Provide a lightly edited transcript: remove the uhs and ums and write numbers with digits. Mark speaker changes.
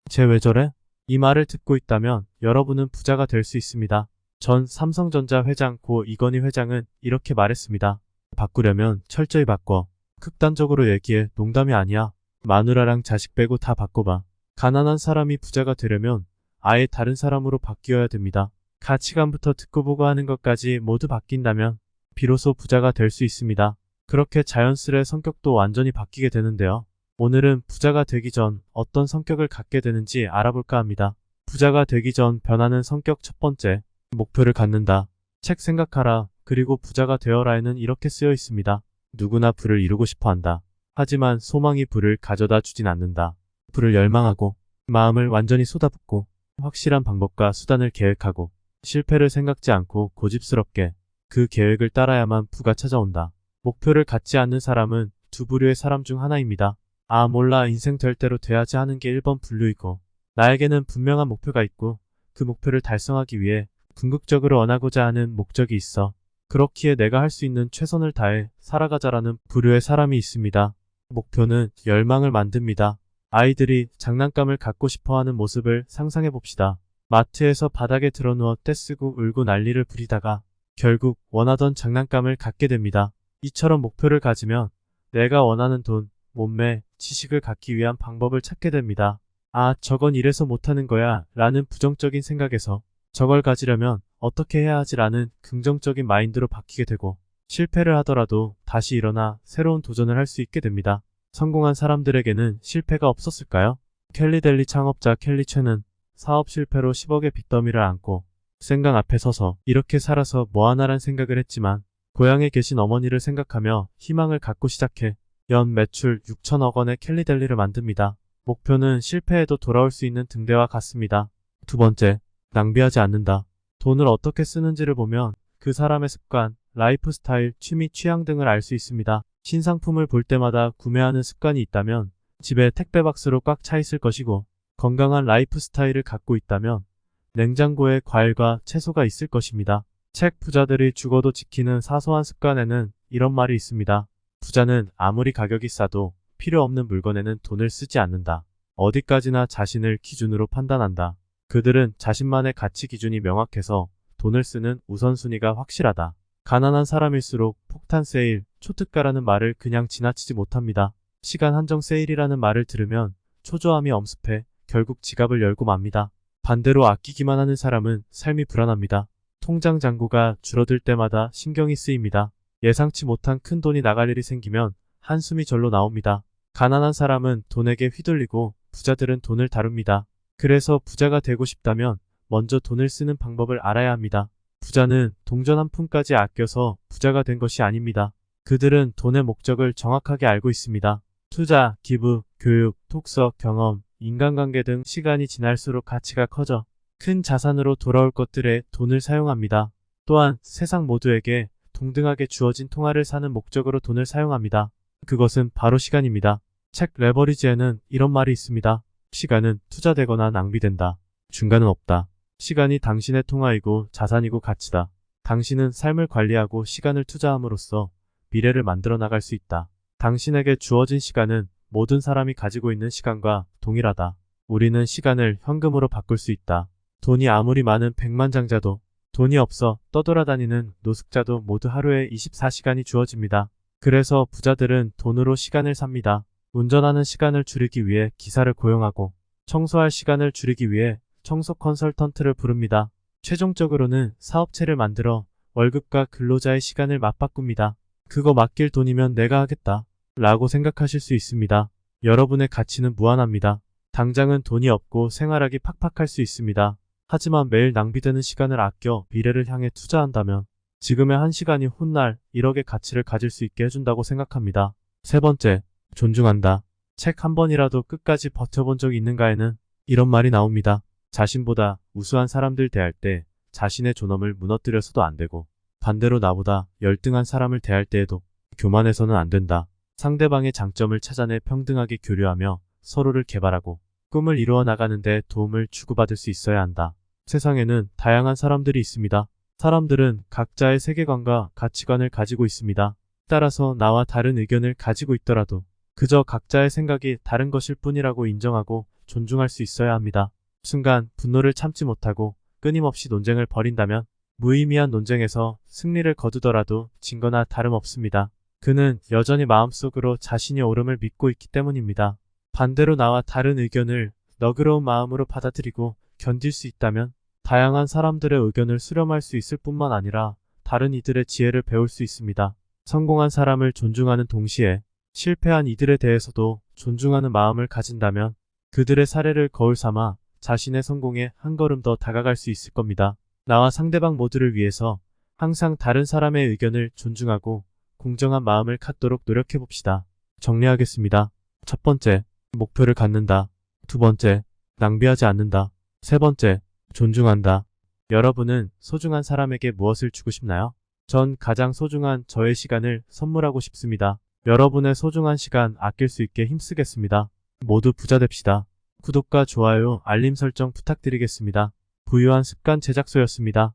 Speaker 1: 쟤 왜 저래? 이 말을 듣고 있다면 여러분은 부자가 될 수 있습니다. 전 삼성전자 회장 고 이건희 회장은 이렇게 말했습니다. 바꾸려면 철저히 바꿔. 극단적으로 얘기해. 농담이 아니야. 마누라랑 자식 빼고 다 바꿔봐. 가난한 사람이 부자가 되려면 아예 다른 사람으로 바뀌어야 됩니다. 가치관부터 듣고 보고 하는 것까지 모두 바뀐다면 비로소 부자가 될 수 있습니다. 그렇게 자연스레 성격도 완전히 바뀌게 되는데요. 오늘은 부자가 되기 전 어떤 성격을 갖게 되는지 알아볼까 합니다. 부자가 되기 전 변하는 성격 첫 번째, 목표를 갖는다. 책 생각하라. 그리고 부자가 되어라에는 이렇게 쓰여 있습니다. 누구나 부를 이루고 싶어 한다. 하지만 소망이 부를 가져다 주진 않는다. 부를 열망하고 마음을 완전히 쏟아붓고 확실한 방법과 수단을 계획하고 실패를 생각지 않고 고집스럽게 그 계획을 따라야만 부가 찾아온다. 목표를 갖지 않는 사람은 두 부류의 사람 중 하나입니다. 아 몰라 인생 될 대로 돼야지 하는 게 1번 분류이고 나에게는 분명한 목표가 있고 그 목표를 달성하기 위해 궁극적으로 원하고자 하는 목적이 있어. 그렇기에 내가 할 수 있는 최선을 다해 살아가자라는 부류의 사람이 있습니다. 목표는 열망을 만듭니다. 아이들이 장난감을 갖고 싶어하는 모습을 상상해 봅시다. 마트에서 바닥에 드러누워 떼쓰고 울고 난리를 부리다가 결국 원하던 장난감을 갖게 됩니다. 이처럼 목표를 가지면 내가 원하는 돈, 몸매, 지식을 갖기 위한 방법을 찾게 됩니다. 아, 저건 이래서 못하는 거야 라는 부정적인 생각에서 저걸 가지려면 어떻게 해야 하지 라는 긍정적인 마인드로 바뀌게 되고 실패를 하더라도 다시 일어나 새로운 도전을 할 수 있게 됩니다. 성공한 사람들에게는 실패가 없었을까요? 켈리델리 창업자 켈리 최는 사업 실패로 10억의 빚더미를 안고 생강 앞에 서서 이렇게 살아서 뭐하나란 생각을 했지만 고향에 계신 어머니를 생각하며 희망을 갖고 시작해 연 매출 6천억 원의 켈리델리를 만듭니다. 목표는 실패해도 돌아올 수 있는 등대와 같습니다. 두 번째, 낭비하지 않는다. 돈을 어떻게 쓰는지를 보면 그 사람의 습관, 라이프 스타일, 취미, 취향 등을 알 수 있습니다. 신상품을 볼 때마다 구매하는 습관이 있다면 집에 택배 박스로 꽉 차 있을 것이고 건강한 라이프 스타일을 갖고 있다면 냉장고에 과일과 채소가 있을 것입니다. 책 부자들이 죽어도 지키는 사소한 습관에는 이런 말이 있습니다. 부자는 아무리 가격이 싸도 필요 없는 물건에는 돈을 쓰지 않는다. 어디까지나 자신을 기준으로 판단한다. 그들은 자신만의 가치 기준이 명확해서 돈을 쓰는 우선순위가 확실하다. 가난한 사람일수록 폭탄 세일, 초특가라는 말을 그냥 지나치지 못합니다. 시간 한정 세일이라는 말을 들으면 초조함이 엄습해 결국 지갑을 열고 맙니다. 반대로 아끼기만 하는 사람은 삶이 불안합니다. 통장 잔고가 줄어들 때마다 신경이 쓰입니다. 예상치 못한 큰 돈이 나갈 일이 생기면 한숨이 절로 나옵니다. 가난한 사람은 돈에게 휘둘리고 부자들은 돈을 다룹니다. 그래서 부자가 되고 싶다면 먼저 돈을 쓰는 방법을 알아야 합니다. 부자는 동전 한 푼까지 아껴서 부자가 된 것이 아닙니다. 그들은 돈의 목적을 정확하게 알고 있습니다. 투자, 기부, 교육, 독서, 경험, 인간관계 등 시간이 지날수록 가치가 커져 큰 자산으로 돌아올 것들에 돈을 사용합니다. 또한 세상 모두에게 동등하게 주어진 통화를 사는 목적으로 돈을 사용합니다. 그것은 바로 시간입니다. 책 레버리지에는 이런 말이 있습니다. 시간은 투자되거나 낭비된다. 중간은 없다. 시간이 당신의 통화이고 자산이고 가치다. 당신은 삶을 관리하고 시간을 투자함으로써 미래를 만들어 나갈 수 있다. 당신에게 주어진 시간은 모든 사람이 가지고 있는 시간과 동일하다. 우리는 시간을 현금으로 바꿀 수 있다. 돈이 아무리 많은 백만장자도 돈이 없어 떠돌아다니는 노숙자도 모두 하루에 24시간이 주어집니다. 그래서 부자들은 돈으로 시간을 삽니다. 운전하는 시간을 줄이기 위해 기사를 고용하고 청소할 시간을 줄이기 위해 청소 컨설턴트를 부릅니다. 최종적으로는 사업체를 만들어 월급과 근로자의 시간을 맞바꿉니다. 그거 맡길 돈이면 내가 하겠다 라고 생각하실 수 있습니다. 여러분의 가치는 무한합니다. 당장은 돈이 없고 생활하기 팍팍할 수 있습니다. 하지만 매일 낭비되는 시간을 아껴 미래를 향해 투자한다면 지금의 한 시간이 훗날 1억의 가치를 가질 수 있게 해준다고 생각합니다. 세 번째, 존중한다. 책 한 번이라도 끝까지 버텨본 적이 있는가에는 이런 말이 나옵니다. 자신보다 우수한 사람들 대할 때 자신의 존엄을 무너뜨려서도 안 되고 반대로 나보다 열등한 사람을 대할 때에도 교만해서는 안 된다. 상대방의 장점을 찾아내 평등하게 교류하며 서로를 개발하고 꿈을 이루어 나가는데 도움을 주고받을 수 있어야 한다. 세상에는 다양한 사람들이 있습니다. 사람들은 각자의 세계관과 가치관을 가지고 있습니다. 따라서 나와 다른 의견을 가지고 있더라도 그저 각자의 생각이 다른 것일 뿐이라고 인정하고 존중할 수 있어야 합니다. 순간 분노를 참지 못하고 끊임없이 논쟁을 벌인다면 무의미한 논쟁에서 승리를 거두더라도 진 거나 다름없습니다. 그는 여전히 마음속으로 자신이 옳음을 믿고 있기 때문입니다. 반대로 나와 다른 의견을 너그러운 마음으로 받아들이고 견딜 수 있다면 다양한 사람들의 의견을 수렴할 수 있을 뿐만 아니라 다른 이들의 지혜를 배울 수 있습니다. 성공한 사람을 존중하는 동시에 실패한 이들에 대해서도 존중하는 마음을 가진다면 그들의 사례를 거울 삼아 자신의 성공에 한 걸음 더 다가갈 수 있을 겁니다. 나와 상대방 모두를 위해서 항상 다른 사람의 의견을 존중하고 공정한 마음을 갖도록 노력해 봅시다. 정리하겠습니다. 첫 번째, 목표를 갖는다. 두 번째, 낭비하지 않는다. 세 번째, 존중한다. 여러분은 소중한 사람에게 무엇을 주고 싶나요? 전 가장 소중한 저의 시간을 선물하고 싶습니다. 여러분의 소중한 시간 아낄 수 있게 힘쓰겠습니다. 모두 부자 됩시다. 구독과 좋아요, 알림 설정 부탁드리겠습니다. 부유한 습관 제작소였습니다.